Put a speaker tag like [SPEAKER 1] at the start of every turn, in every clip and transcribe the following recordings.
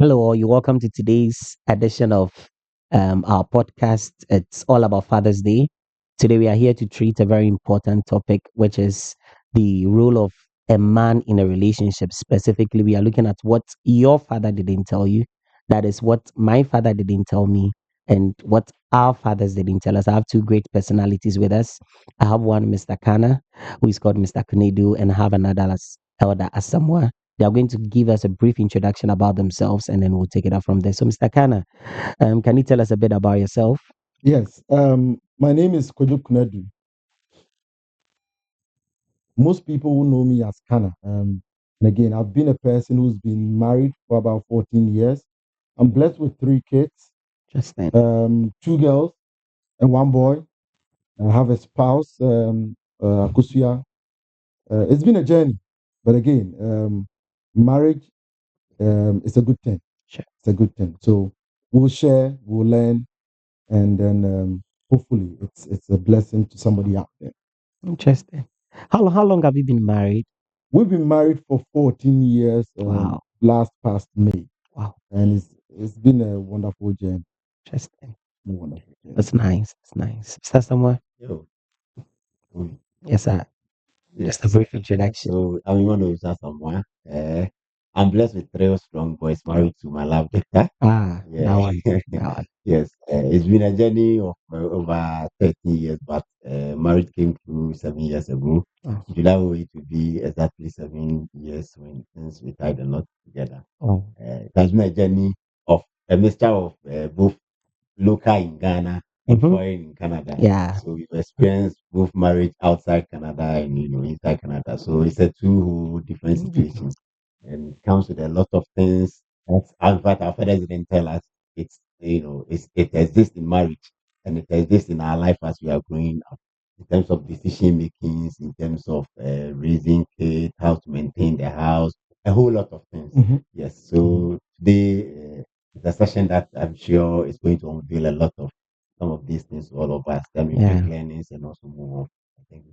[SPEAKER 1] Hello, all. You're welcome to today's edition of our podcast. It's all about Father's Day. Today, we are here to treat a very important topic, which is the role of a man in a relationship. Specifically, we are looking at what your father didn't tell you. That is what my father didn't tell me, and what our fathers didn't tell us. I have two great personalities with us. I have one, Mr. Kana, who is called Mr. Kunedu, and I have another Elder Asamoah. They are going to give us a brief introduction about themselves and then we'll take it up from there. So, Mr. Kana, can you tell us a bit about yourself?
[SPEAKER 2] Yes, my name is Kojo Kunedu. Most people who know me as Kana. And again, I've been a person who's been married for about 14 years. I'm blessed with three kids,
[SPEAKER 1] Just then.
[SPEAKER 2] two girls and one boy. I have a spouse, Kusuya. It's been a journey, but again, marriage is a good thing.
[SPEAKER 1] Sure.
[SPEAKER 2] It's a good thing. So we'll share, we'll learn, and then hopefully it's a blessing to somebody out there.
[SPEAKER 1] Interesting. How long have you been married?
[SPEAKER 2] We've been married for 14 years,
[SPEAKER 1] Wow.
[SPEAKER 2] last past May,
[SPEAKER 1] Wow.
[SPEAKER 2] and it's been a wonderful journey.
[SPEAKER 1] Interesting.
[SPEAKER 2] A wonderful journey.
[SPEAKER 1] That's nice. That's nice. Mr. Samuel?
[SPEAKER 3] Yo, mm,
[SPEAKER 1] Yes, sir. Just a
[SPEAKER 3] yes.
[SPEAKER 1] brief introduction.
[SPEAKER 3] So I'm one of someone. I'm blessed with three strong boys married to my love doctor.
[SPEAKER 1] Ah, that
[SPEAKER 3] Yeah,
[SPEAKER 1] one. That one.
[SPEAKER 3] yes. It's been a journey of over 30 years, but marriage came through 7 years ago.
[SPEAKER 1] Oh,
[SPEAKER 3] July it will be exactly 7 years when since we tied the knot together.
[SPEAKER 1] oh.
[SPEAKER 3] It has been a journey of a mixture of both local in Ghana and
[SPEAKER 1] Mm-hmm.
[SPEAKER 3] foreign in Canada.
[SPEAKER 1] Yeah.
[SPEAKER 3] So we've experienced both marriage outside Canada and inside Canada. So it's a two whole different situations, and it comes with a lot of things. In fact, our fathers didn't tell us. It exists in marriage, and it exists in our life as we are growing up. In terms of decision makings, in terms of raising kids, how to maintain the house, a whole lot of things.
[SPEAKER 2] Mhm.
[SPEAKER 3] Yes. So today. It's a session that I'm sure is going to unveil a lot of some of these things to all of us. Then we pick
[SPEAKER 1] Yeah.
[SPEAKER 3] learnings and also move on. I think.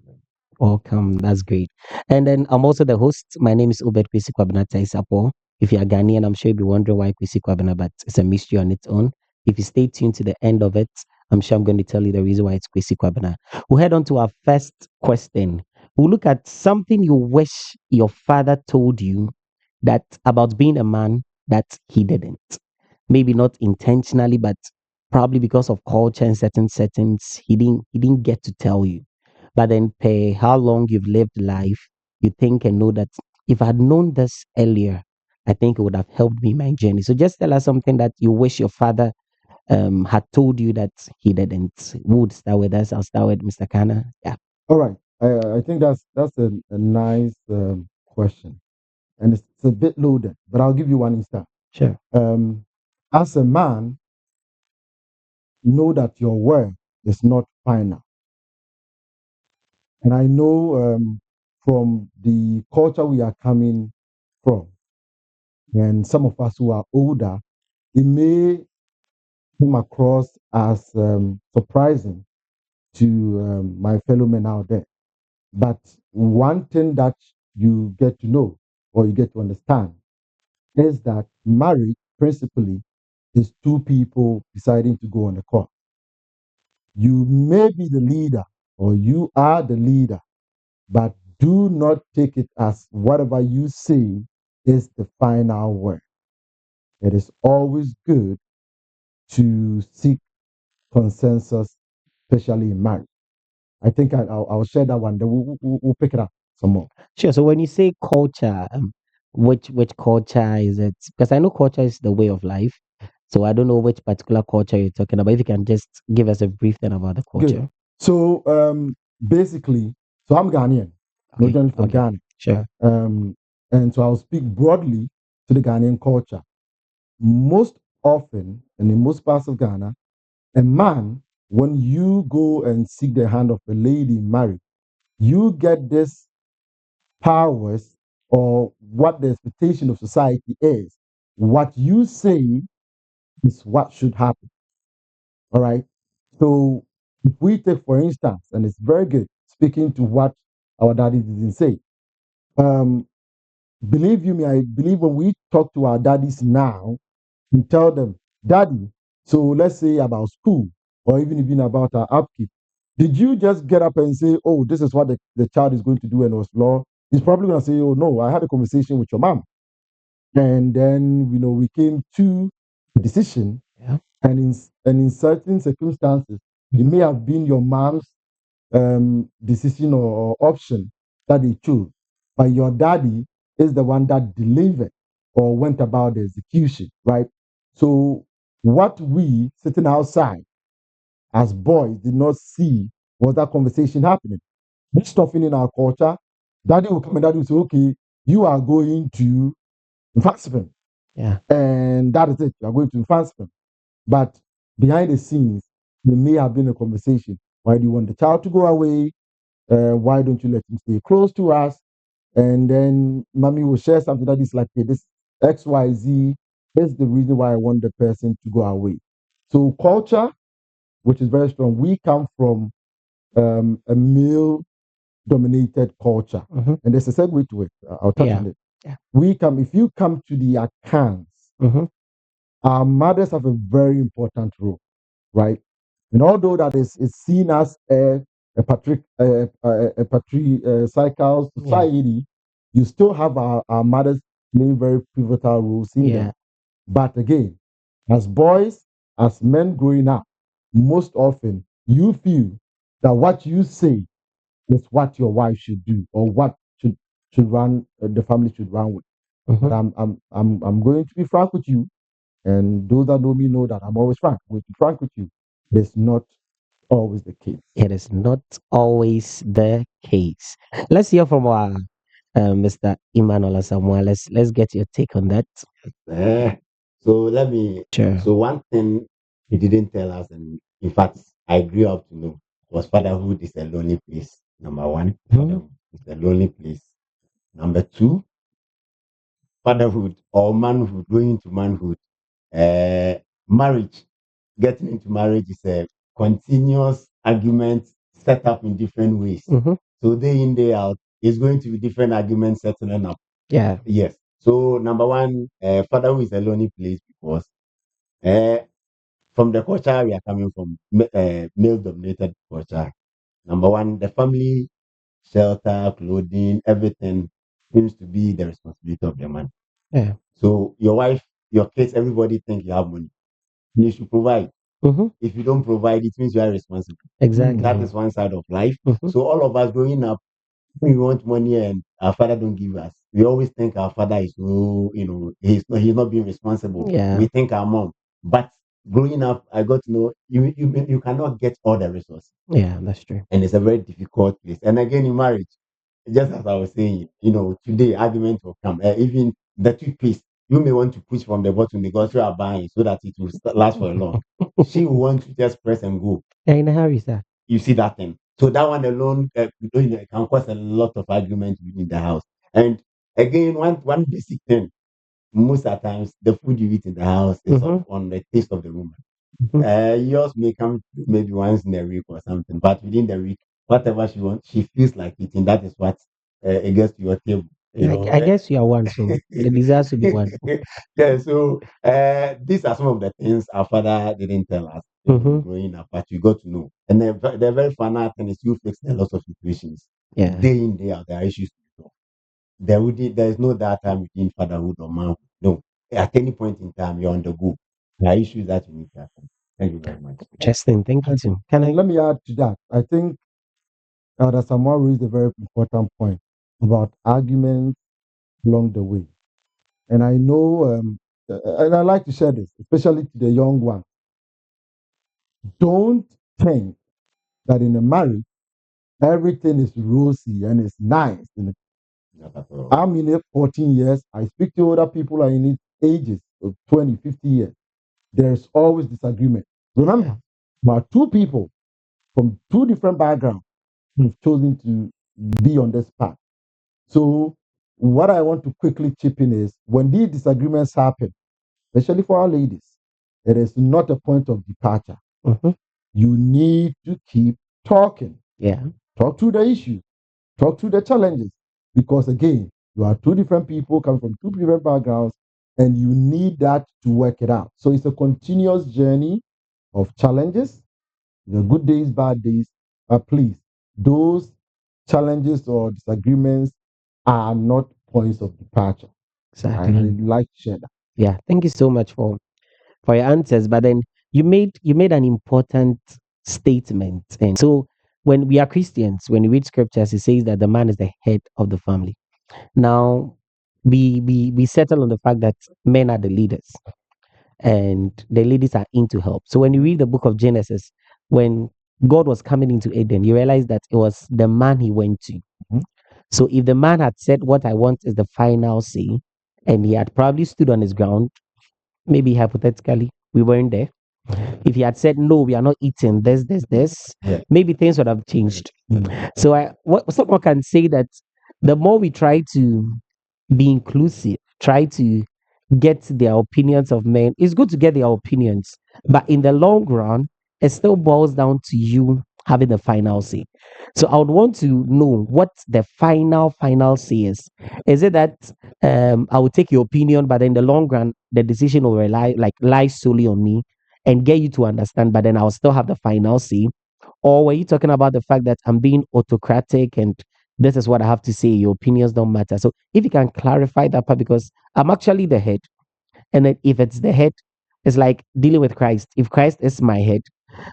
[SPEAKER 1] Welcome. That's great. And then I'm also the host. My name is Ubed Kwesi Kwabena Isapo. If you are Ghanaian, I'm sure you'll be wondering why Kwesi Kwabena, but it's a mystery on its own. If you stay tuned to the end of it, I'm sure I'm going to tell you the reason why it's Kwesi Kwabena. We'll head on to our first question. We'll look at something you wish your father told you that about being a man that he didn't. Maybe not intentionally, but probably because of culture and certain settings, he didn't get to tell you. But then pay how long you've lived life, you think and know that if I'd known this earlier, I think it would have helped me in my journey. So just tell us something that you wish your father had told you that he didn't. Who would start with us? I'll start with Mr. Kana. Yeah,
[SPEAKER 2] All right. I think that's a nice question, and it's a bit loaded, but I'll give you one instance.
[SPEAKER 1] sure.
[SPEAKER 2] Um, as a man, know that your word is not final, and I know from the culture we are coming from, and some of us who are older, it may come across as surprising to my fellow men out there. But one thing that you get to know or you get to understand is that marriage principally is two people deciding to go on a course. You may be the leader or you are the leader, but do not take it as whatever you say is the final word. It is always good to seek consensus, especially in marriage. I think I'll share that one. Then we'll pick it up some more.
[SPEAKER 1] Sure. So when you say culture, which culture is it? Because I know culture is the way of life. So I don't know which particular culture you're talking about. If you can just give us a brief thing about the
[SPEAKER 2] Good.
[SPEAKER 1] culture.
[SPEAKER 2] So basically, so I'm Ghanaian,
[SPEAKER 1] Okay.
[SPEAKER 2] originally from
[SPEAKER 1] Okay.
[SPEAKER 2] Ghana.
[SPEAKER 1] Sure.
[SPEAKER 2] Um, and so I'll speak broadly to the Ghanaian culture. Most often, and in most parts of Ghana, a man, when you go and seek the hand of a lady in marriage, you get this powers or what the expectation of society is. What you say is what should happen. All right. So if we take, for instance, and it's very good speaking to what our daddy didn't say. Um, believe you me, I believe when we talk to our daddies now, and tell them, Daddy, so let's say about school or even about our upkeep. Did you just get up and say, oh, this is what the child is going to do and was law? He's probably going to say, oh, no, I had a conversation with your mom. And then, we came to a decision.
[SPEAKER 1] Yeah.
[SPEAKER 2] And in certain circumstances, it may have been your mom's decision or option that they chose, but your daddy is the one that delivered or went about the execution, right? So what we sitting outside as boys did not see was that conversation happening. Most often in our culture, daddy will come and daddy will say, okay, you are going to Infantsipim.
[SPEAKER 1] Yeah.
[SPEAKER 2] And that is it. You are going to Infantsipim. But behind the scenes, there may have been a conversation. Why do you want the child to go away? Why don't you let him stay close to us? And then mommy will share something that is like, hey, this XYZ is the reason why I want the person to go away. So culture, which is very strong, we come from a male dominated culture.
[SPEAKER 1] Mhm.
[SPEAKER 2] And there's a segue to it. I'll touch
[SPEAKER 1] Yeah.
[SPEAKER 2] on it.
[SPEAKER 1] Yeah.
[SPEAKER 2] If you come to the accounts,
[SPEAKER 1] Mhm.
[SPEAKER 2] our mothers have a very important role, right? And although that is seen as a patriarchal society, you still have our mothers playing very pivotal roles in
[SPEAKER 1] Yeah.
[SPEAKER 2] them. But again, as boys, as men growing up, most often you feel that what you say is what your wife should do or what should run the family should run with. But
[SPEAKER 1] Mhm.
[SPEAKER 2] I'm going to be frank with you, and those that know me know that I'm always frank. I'm going to be frank with you. It's not always the case.
[SPEAKER 1] It is not always the case. Let's hear from our Mr. Emmanuel Samuel. Let's get your take on that.
[SPEAKER 3] Eh, so let me.
[SPEAKER 1] Sure.
[SPEAKER 3] So one thing he didn't tell us, and in fact, I grew up to know, was fatherhood is a lonely place. Number one,
[SPEAKER 1] Mhm.
[SPEAKER 3] fatherhood is a lonely place. Number two, fatherhood or manhood, going into manhood, marriage, getting into marriage is a continuous argument set up in different ways.
[SPEAKER 1] Mhm.
[SPEAKER 3] So day in, day out, it's going to be different arguments settling up.
[SPEAKER 1] Yeah.
[SPEAKER 3] Yes. So number one, fatherhood is a lonely place because uh, from the culture we are coming from, male-dominated culture. Number one, the family, shelter, clothing, everything seems to be the responsibility of the man.
[SPEAKER 1] Yeah.
[SPEAKER 3] So your wife, your kids, everybody think you have money. You should provide.
[SPEAKER 1] Mhm.
[SPEAKER 3] If you don't provide, it means you are responsible.
[SPEAKER 1] Exactly.
[SPEAKER 3] That is one side of life.
[SPEAKER 1] Mhm.
[SPEAKER 3] So all of us growing up, when we want money and our father don't give us, we always think our father is so, he's not being responsible.
[SPEAKER 1] Yeah.
[SPEAKER 3] We think our mom. But growing up, I got to know you cannot get all the resources.
[SPEAKER 1] Yeah, that's true.
[SPEAKER 3] And it's a very difficult place. And again, in marriage, just as I was saying, today argument will come. Even the toothpaste, you may want to push from the bottom because you are buying so that it will last for a long. She will want to just press and go.
[SPEAKER 1] Yeah, in a hurry, sir.
[SPEAKER 3] You see that thing. So that one alone can cause a lot of argument within the house. And again, one basic thing, most of the times the food you eat in the house is
[SPEAKER 1] Mhm.
[SPEAKER 3] on the taste of the woman.
[SPEAKER 1] Mhm.
[SPEAKER 3] Yours may come maybe once in a week or something, but within the week, whatever she wants, she feels like eating. That is what it gets to your table.
[SPEAKER 1] I guess you are one, so the desires to be one.
[SPEAKER 3] Yeah. So these are some of the things our father didn't tell us
[SPEAKER 1] Mhm.
[SPEAKER 3] growing up, but you got to know. And the very fun thing is you fix a lot of situations
[SPEAKER 1] Yeah.
[SPEAKER 3] day in day out. There are issues to solve. There is no that time between fatherhood or manhood. No, at any point in time you're on the go. There are issues that you need to attend. Thank you very much.
[SPEAKER 1] Interesting. Thank you
[SPEAKER 2] And,
[SPEAKER 1] too. Can
[SPEAKER 2] and
[SPEAKER 1] I?
[SPEAKER 2] let me add to that. I think that Samuel raised a very important point about arguments along the way. And I know, and I like to share this, especially to the young ones. Don't think that in a marriage, everything is rosy and it's nice.
[SPEAKER 3] Not at all.
[SPEAKER 2] I'm in it 14 years. I speak to other people are in it ages of 20, 50 years. There's always disagreement. Remember, there are two people from two different backgrounds who've chosen to be on this path. So, what I want to quickly chip in is when these disagreements happen, especially for our ladies, it is not a point of departure.
[SPEAKER 1] Mhm.
[SPEAKER 2] You need to keep talking.
[SPEAKER 1] Yeah.
[SPEAKER 2] Talk through the issues, talk through the challenges. Because again, you are two different people coming from two different backgrounds. and you need that to work it out. So it's a continuous journey of challenges, the good days, bad days. But please, those challenges or disagreements are not points of departure. So I
[SPEAKER 1] Exactly.
[SPEAKER 2] like to share that.
[SPEAKER 1] Yeah. Thank you so much for your answers. But then you made an important statement. And so when we are Christians, when we read scriptures, it says that the man is the head of the family. Now we settle on the fact that men are the leaders and the ladies are in to help. So when you read the book of Genesis, when God was coming into Eden, you realize that it was the man he went to.
[SPEAKER 2] Mhm.
[SPEAKER 1] So if the man had said, "What I want is the final say," and he had probably stood on his ground, maybe hypothetically, we weren't there. If he had said, "No, we are not eating this,"
[SPEAKER 3] Yeah.
[SPEAKER 1] maybe things would have changed. So what someone can say that the more we try to be inclusive, try to get their opinions of men. It's good to get their opinions, but in the long run, it still boils down to you having the final say. So I would want to know what the final say is. Is it that I will take your opinion, but in the long run, the decision will lie solely on me and get you to understand, but then I'll still have the final say? Or were you talking about the fact that I'm being autocratic and this is what I have to say, your opinions don't matter? So if you can clarify that part, because I'm actually the head. And then if it's the head, it's like dealing with Christ. If Christ is my head,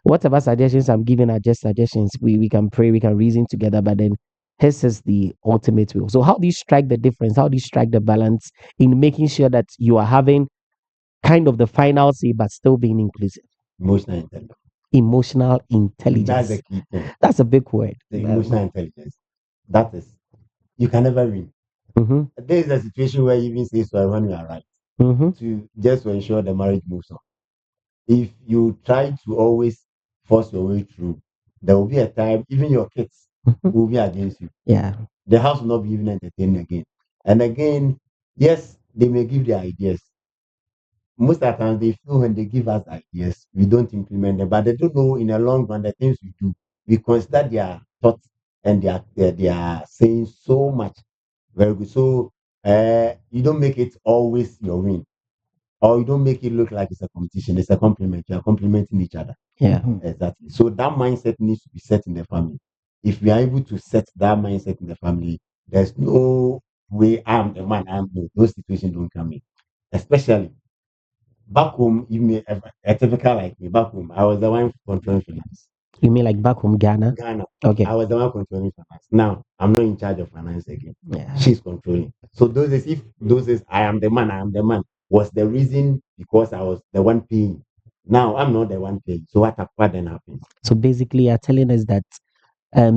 [SPEAKER 1] whatever suggestions I'm giving are just suggestions. We can pray, we can reason together, but then his is the ultimate will. So how do you strike the difference? How do you strike the balance in making sure that you are having kind of the final say, but still being inclusive?
[SPEAKER 3] Emotional intelligence.
[SPEAKER 1] Emotional
[SPEAKER 3] That's the
[SPEAKER 1] intelligence.
[SPEAKER 3] key thing.
[SPEAKER 1] That's a big word.
[SPEAKER 3] The emotional intelligence. That is, you can never win.
[SPEAKER 1] Mm-hmm,
[SPEAKER 3] There is a situation where you even say so when you are right
[SPEAKER 1] mm-hmm,
[SPEAKER 3] to just to ensure the marriage moves on. If you try to always force your way through, there will be a time even your kids
[SPEAKER 1] mm-hmm.
[SPEAKER 3] will be against you.
[SPEAKER 1] Yeah.
[SPEAKER 3] The house will not be even entertained again. And again, yes, they may give their ideas. Most of the time, they feel when they give us ideas, we don't implement them, but they don't know in the long run the things we do. We consider their thoughts and their saying so much. Very good. So you don't make it always your win, or you don't make it look like it's a competition. It's a compliment. You are complimenting each other.
[SPEAKER 1] Yeah.
[SPEAKER 2] Mhm.
[SPEAKER 3] Exactly. So that mindset needs to be set in the family. If we are able to set that mindset in the family, there's no way I'm the man. I'm no. Those situations don't come in. Especially back home, you may have a typical like me. Back home, I was the one controlling finance.
[SPEAKER 1] You mean like back home, Ghana?
[SPEAKER 3] Ghana,
[SPEAKER 1] Okay.
[SPEAKER 3] I was the one controlling finance. Now I'm not in charge of finance again.
[SPEAKER 1] Yeah.
[SPEAKER 3] She's controlling. So those days, if those days I am the man, I am the man was the reason because I was the one paying. Now I'm not the one paying. So what then happens?
[SPEAKER 1] So basically, you're telling us that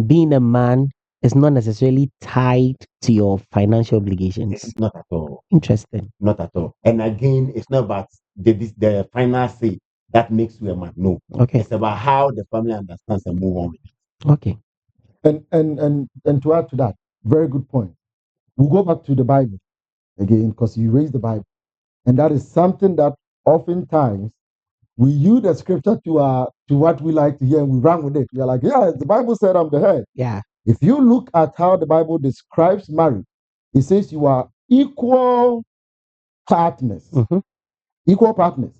[SPEAKER 1] being a man is not necessarily tied to your financial obligations.
[SPEAKER 3] Not at all.
[SPEAKER 1] Interesting.
[SPEAKER 3] Not at all. And again, it's not about the final say that makes you a man. No.
[SPEAKER 1] Okay.
[SPEAKER 3] It's about how the family understands and move on with it.
[SPEAKER 1] Okay.
[SPEAKER 2] And to add to that, very good point. We'll go back to the Bible again because you raised the Bible. And that is something that oftentimes we use the scripture to what we like to hear and we run with it. We are like, yeah, the Bible said I'm the head.
[SPEAKER 1] Yeah.
[SPEAKER 2] If you look at how the Bible describes marriage, it says you are equal partners.
[SPEAKER 1] Mm-hmm.
[SPEAKER 2] Equal partners.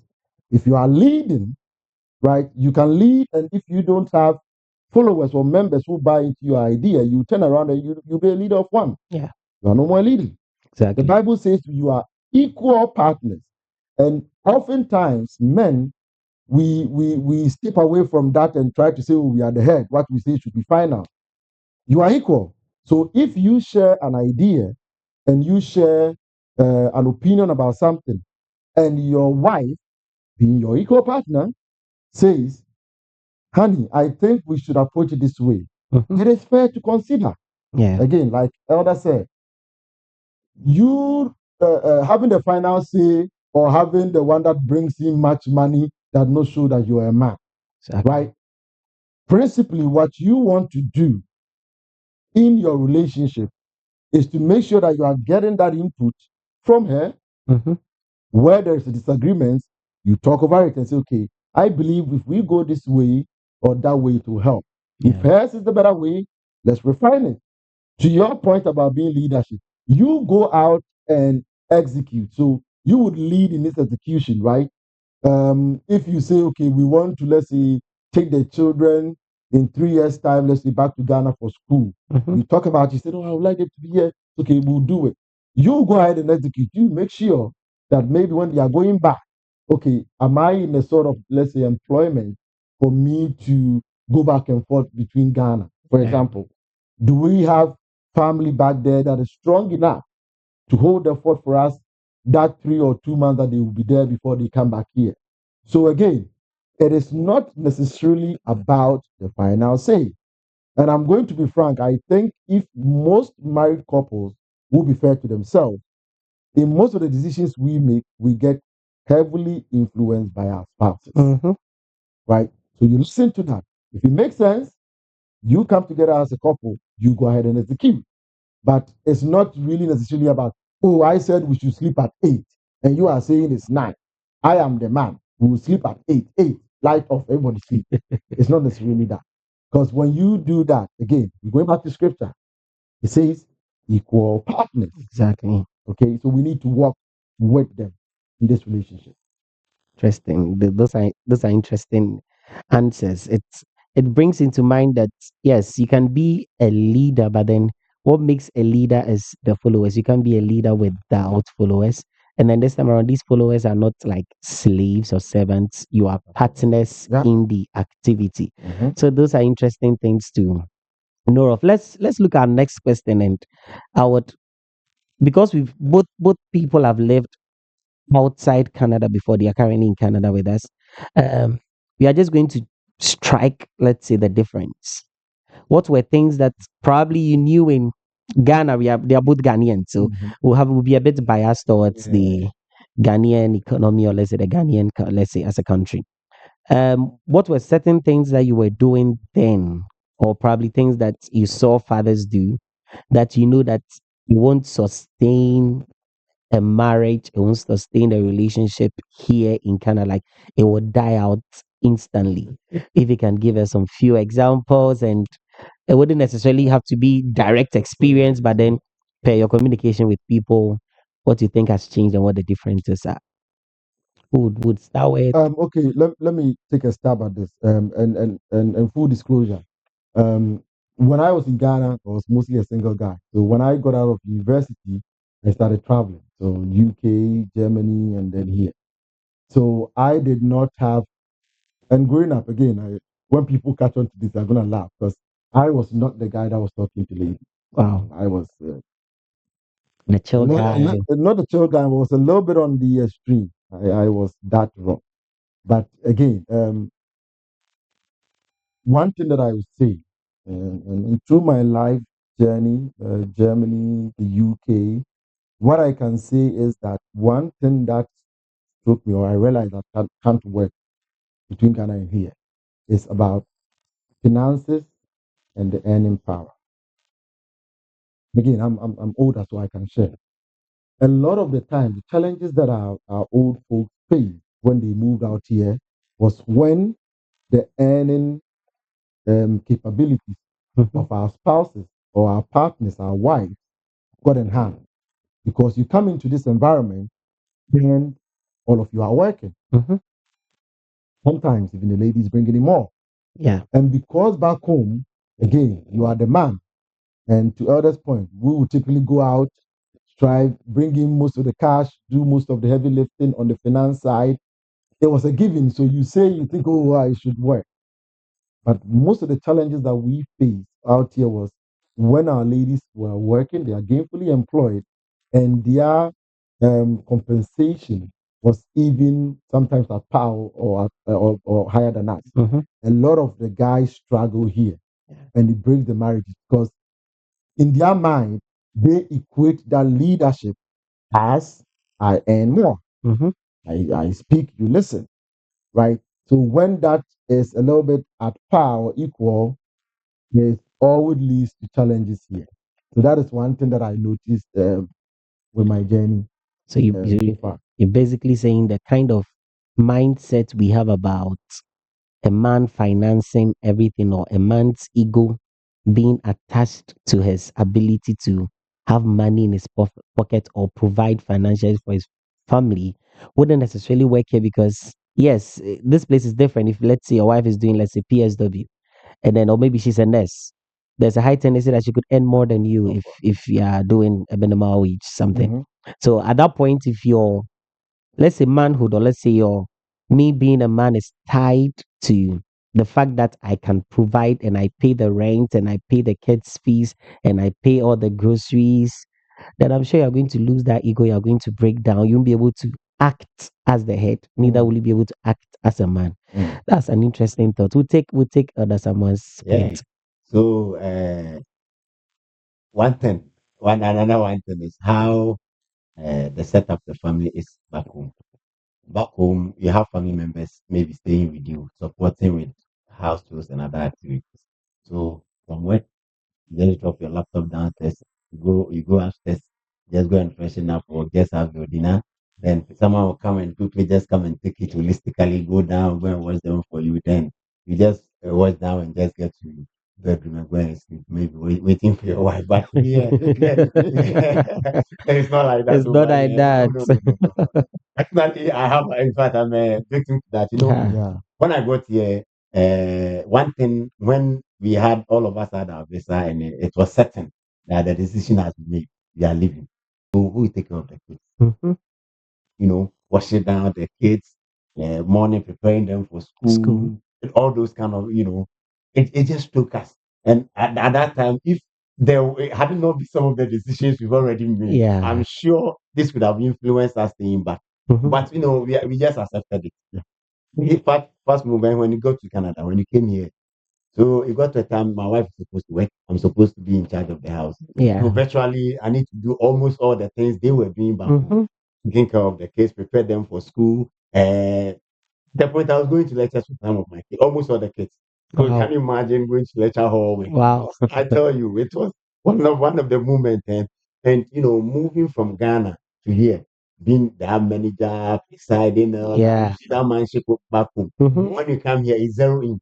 [SPEAKER 2] If you are leading, right, you can lead, and if you don't have followers or members who buy into your idea, you turn around and you be a leader of one.
[SPEAKER 1] Yeah.
[SPEAKER 2] You are no more leading.
[SPEAKER 1] Exactly.
[SPEAKER 2] The Bible says you are equal partners. And oftentimes, men, we step away from that and try to say, oh, we are the head. What we say should be final. You are equal. So if you share an idea and you share an opinion about something, and your wife, being your equal partner, says, honey, I think we should approach it this way,
[SPEAKER 1] Mm-hmm.
[SPEAKER 2] it is fair to consider.
[SPEAKER 1] Yeah.
[SPEAKER 2] Again, like Elder said, you having the final say or having the one that brings in much money does not show that you are a man,
[SPEAKER 1] Exactly.
[SPEAKER 2] right? Principally, what you want to do in your relationship is to make sure that you are getting that input from her.
[SPEAKER 1] Mm-hmm.
[SPEAKER 2] Where there's a disagreement, you talk over it and say, okay, I believe if we go this way or that way, it will help. If
[SPEAKER 1] Yeah.
[SPEAKER 2] hers is the better way, let's refine it. To your point about being leadership, you go out and execute. So you would lead in its execution, right? If you say, okay, we want to, let's say, take the children in 3 years' time, let's say, back to Ghana for school.
[SPEAKER 1] Mhm.
[SPEAKER 2] We talk about, you said, oh, I would like them to be here. Okay, we'll do it. You go ahead and execute. You make sure that maybe when they are going back, okay, am I in a sort of, let's say, employment for me to go back and forth between Ghana, for
[SPEAKER 1] Yeah.
[SPEAKER 2] example? Do we have family back there that is strong enough to hold the fort for us that 3 or 2 months that they will be there before they come back here? So again, it is not necessarily about the final say. And I'm going to be frank, I think if most married couples will be fair to themselves, in most of the decisions we make, we get heavily influenced by our spouses,
[SPEAKER 1] Mhm.
[SPEAKER 2] right? So you listen to that. If it makes sense, you come together as a couple, you go ahead and execute. But it's not really necessarily about, oh, I said we should sleep at 8, and you are saying it's 9. I am the man. We will sleep at 8. 8, light off, everybody sleep. It's not necessarily that. Because when you do that, again, we're going back to scripture, it says equal partners.
[SPEAKER 1] Exactly.
[SPEAKER 2] Okay, so we need to work with them in this relationship.
[SPEAKER 1] Interesting. Those are interesting answers. It brings into mind that yes, you can be a leader, but then what makes a leader is the followers. You can be a leader without followers. And then this time around, these followers are not like slaves or servants. You are partners
[SPEAKER 2] Yeah.
[SPEAKER 1] in the activity.
[SPEAKER 2] Mhm.
[SPEAKER 1] So those are interesting things to know of. Let's look at our next question, and I would, because we've both people have lived outside Canada before. They are currently in Canada with us. Um, we are just going to strike, let's say, the difference. What were things that probably you knew in Ghana? They are both Ghanaian, so
[SPEAKER 2] Mhm.
[SPEAKER 1] we'll be a bit biased towards
[SPEAKER 2] Yeah.
[SPEAKER 1] the Ghanaian economy, or let's say the Ghanaian, let's say as a country. What were certain things that you were doing then, or probably things that you saw fathers do that you know that you won't sustain a marriage, it won't sustain a relationship here in Canada, like it will die out instantly. If you can give us some few examples, and it wouldn't necessarily have to be direct experience, but then per your communication with people, what you think has changed and what the differences are. Who would start with?
[SPEAKER 2] Okay, let me take a stab at this. And full disclosure. When I was in Ghana, I was mostly a single guy. So when I got out of university, I started traveling. So UK, Germany, and then here. So I did not have, and growing up again, when people catch on to this, they're gonna laugh because I was not the guy that was talking to ladies.
[SPEAKER 1] Wow,
[SPEAKER 2] I was
[SPEAKER 1] the chill guy.
[SPEAKER 2] not a chill guy. I was a little bit on the extreme. I was that wrong. But again, one thing that I would say, and through my life journey, Germany, the UK, what I can say is that one thing that struck me, or I realized that can't work between Ghana and here, is about finances and the earning power. Again, I'm older, so I can share. A lot of the time, the challenges that our old folks faced when they moved out here was when the earning capabilities
[SPEAKER 1] Mhm,
[SPEAKER 2] of our spouses or our partners, our wives, got in hand. Because you come into this environment and all of you are working.
[SPEAKER 1] mhm.
[SPEAKER 2] Sometimes even the ladies bringing in more.
[SPEAKER 1] Yeah.
[SPEAKER 2] And because back home, again, you are the man. And to elders' point, we will typically go out, strive, bring in most of the cash, do most of the heavy lifting on the finance side. It was a given. So you say you think, oh, I should work. But most of the challenges that we faced out here was when our ladies were working, they are gainfully employed, and their compensation was even sometimes at par or higher than us.
[SPEAKER 1] Mhm.
[SPEAKER 2] A lot of the guys struggle here, and it breaks the marriages because in their mind they equate that leadership as I earn more.
[SPEAKER 1] Mhm.
[SPEAKER 2] I speak, you listen, right? So when that is a little bit at par or equal, it always leads to challenges here. So that is one thing that I noticed with my journey
[SPEAKER 1] So
[SPEAKER 2] so far.
[SPEAKER 1] you're basically saying the kind of mindset we have about a man financing everything, or a man's ego being attached to his ability to have money in his pocket or provide financially for his family wouldn't necessarily work here because yes, this place is different. If let's say your wife is doing let's say PSW and then or maybe she's a nurse, there's a high tendency that she could earn more than you
[SPEAKER 3] Of
[SPEAKER 1] if you are doing a minimum wage something.
[SPEAKER 2] Mhm.
[SPEAKER 1] So at that point, if you're let's say manhood or let's say your me being a man is tied to the fact that I can provide and I pay the rent and I pay the kids fees and I pay all the groceries, then I'm sure you're going to lose that ego. You're going to break down. You won't be able to act as the head. Neither
[SPEAKER 2] Mm.
[SPEAKER 1] will you be able to act as a man.
[SPEAKER 3] Mm.
[SPEAKER 1] That's an interesting thought. We'll take other someone's
[SPEAKER 3] Yeah.
[SPEAKER 1] point.
[SPEAKER 3] So one thing, one another one thing is how the setup the family is back home. Back home, you have family members maybe staying with you, supporting with house chores and other activities. So from work, you just drop your laptop downstairs, you go upstairs, just go and freshen up or just have your dinner. Then someone will come and quickly just come and take it holistically, go down, go and watch them for you. Then you just watch down and just get to bedroom and go and sleep, maybe waiting for your wife. But yeah, it's not like that
[SPEAKER 1] It's not
[SPEAKER 3] over
[SPEAKER 1] like
[SPEAKER 3] here. No,
[SPEAKER 1] that.
[SPEAKER 3] no, no, no, no. Personally, in fact, I'm a victim to that.
[SPEAKER 1] Yeah.
[SPEAKER 2] Yeah.
[SPEAKER 3] When I got here, one thing, when we had, all of us had our visa and it was certain that the decision has been made, we are leaving. So who will take care of the kids?
[SPEAKER 1] Mhm.
[SPEAKER 3] Washing down the kids, morning preparing them for
[SPEAKER 1] School.
[SPEAKER 3] school, and all those kind of, it just took us. And at that time, if had it not been some of the decisions we've already made, I'm
[SPEAKER 1] Yeah.
[SPEAKER 3] sure this would have influenced us staying back.
[SPEAKER 1] Mhm.
[SPEAKER 3] But we just accepted it. Yeah. In fact, first movement when you go to Canada, when you came here, so it got to a time my wife is supposed to work. I'm supposed to be in charge of the house. So
[SPEAKER 1] Yeah.
[SPEAKER 3] virtually, I need to do almost all the things they were doing back home,
[SPEAKER 1] Mhm.
[SPEAKER 3] taking care of the kids, prepare them for school. The point I was going to lectures with some of my kids, almost all the kids. So can
[SPEAKER 1] Wow.
[SPEAKER 3] you imagine going to lecture hall with?
[SPEAKER 1] Wow.
[SPEAKER 3] I tell you, it was one of the moments, and moving from Ghana to here, being that manager, presiding, all that, you
[SPEAKER 1] Yeah.
[SPEAKER 3] see that manship back home.
[SPEAKER 1] Mhm.
[SPEAKER 3] When you come here, it's zero in.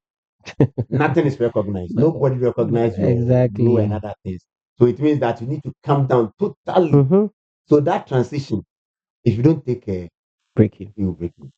[SPEAKER 3] Nothing is recognized.
[SPEAKER 1] No,
[SPEAKER 3] Nobody recognizes your
[SPEAKER 1] exactly.
[SPEAKER 3] grow and
[SPEAKER 1] Yeah.
[SPEAKER 3] other things. So it means that you need to come down totally.
[SPEAKER 1] Mhm.
[SPEAKER 3] So that transition, if you don't take care,
[SPEAKER 1] Break you.
[SPEAKER 3] you will break you.